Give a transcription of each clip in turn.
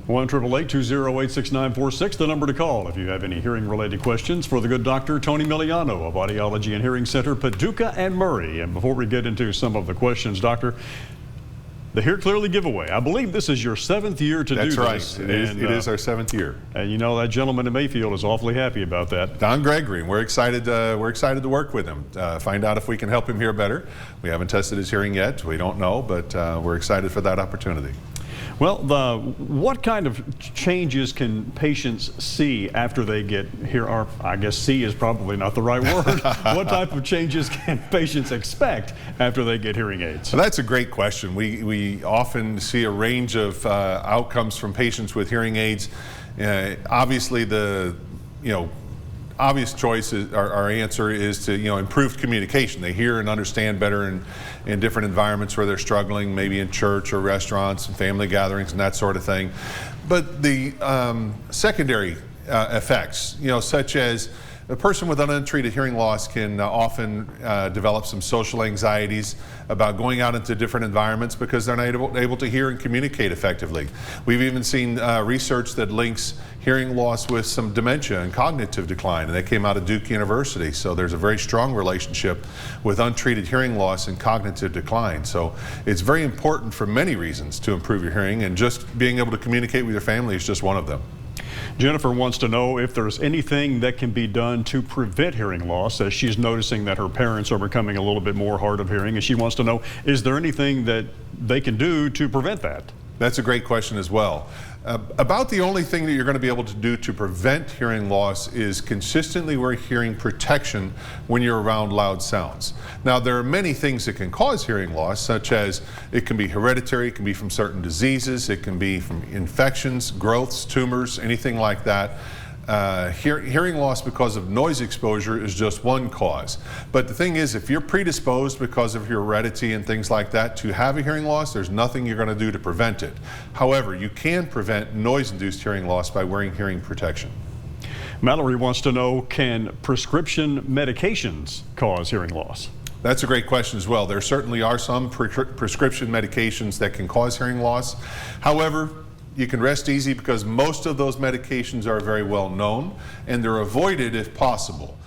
1-888-208-6946, the number to call if you have any hearing-related questions for the good Dr. Tony Milliano of Audiology and Hearing Center, Paducah and Murray. And before we get into some of the questions, Doctor, the Hear Clearly giveaway. I believe this is your 7th year to do this. That's right. It is our 7th year. And you know that gentleman in Mayfield is awfully happy about that. Don Gregory. We're excited to work with him. Find out if we can help him hear better. We haven't tested his hearing yet. We don't know, but we're excited for that opportunity. Well, what kind of changes can patients see after they get I guess see is probably not the right word. What type of changes can patients expect after they get hearing aids? Well, that's a great question. We often see a range of outcomes from patients with hearing aids. Obviously, obvious choice is, our answer is to improved communication. They hear and understand better in different environments where they're struggling, maybe in church or restaurants and family gatherings and that sort of thing. But the secondary effects, such as a person with untreated hearing loss can often develop some social anxieties about going out into different environments because they're not able to hear and communicate effectively. We've even seen research that links hearing loss with some dementia and cognitive decline, and that came out of Duke University. So there's a very strong relationship with untreated hearing loss and cognitive decline. So it's very important for many reasons to improve your hearing, and just being able to communicate with your family is just one of them. Jennifer wants to know if there's anything that can be done to prevent hearing loss, as she's noticing that her parents are becoming a little bit more hard of hearing, and she wants to know, is there anything that they can do to prevent that? That's a great question as well. About the only thing that you're going to be able to do to prevent hearing loss is consistently wear hearing protection when you're around loud sounds. Now, there are many things that can cause hearing loss, such as it can be hereditary, it can be from certain diseases, it can be from infections, growths, tumors, anything like that. Hearing loss because of noise exposure is just one cause. But the thing is, if you're predisposed because of your heredity and things like that to have a hearing loss, there's nothing you're going to do to prevent it. However, you can prevent noise-induced hearing loss by wearing hearing protection. Mallory wants to know, can prescription medications cause hearing loss? That's a great question as well. There certainly are some prescription medications that can cause hearing loss. However, you can rest easy because most of those medications are very well known and they're avoided if possible.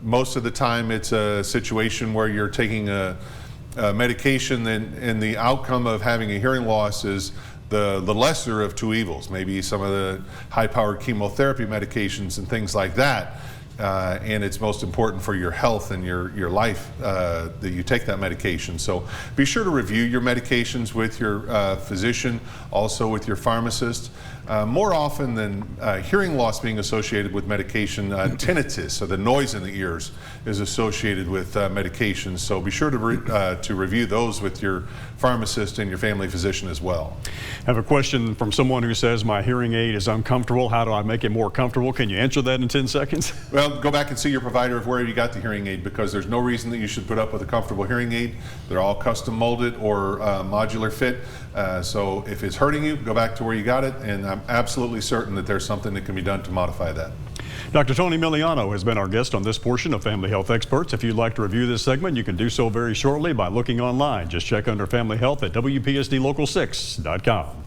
Most of the time it's a situation where you're taking a medication and the outcome of having a hearing loss is the lesser of two evils, maybe some of the high-powered chemotherapy medications and things like that. And it's most important for your health and your life that you take that medication. So be sure to review your medications with your physician, also with your pharmacist. More often than hearing loss being associated with medication, tinnitus, so the noise in the ears, is associated with medications. So be sure to review those with your pharmacist and your family physician as well. I have a question from someone who says, my hearing aid is uncomfortable. How do I make it more comfortable? Can you answer that in 10 seconds? Well, go back and see your provider of where you got the hearing aid, because there's no reason that you should put up with a comfortable hearing aid. They're all custom molded or modular fit. So if it's hurting you, go back to where you got it, and I'm absolutely certain that there's something that can be done to modify that. Dr. Tony Milliano has been our guest on this portion of Family Health Experts. If you'd like to review this segment, you can do so very shortly by looking online. Just check under Family Health at WPSD Local 6.com.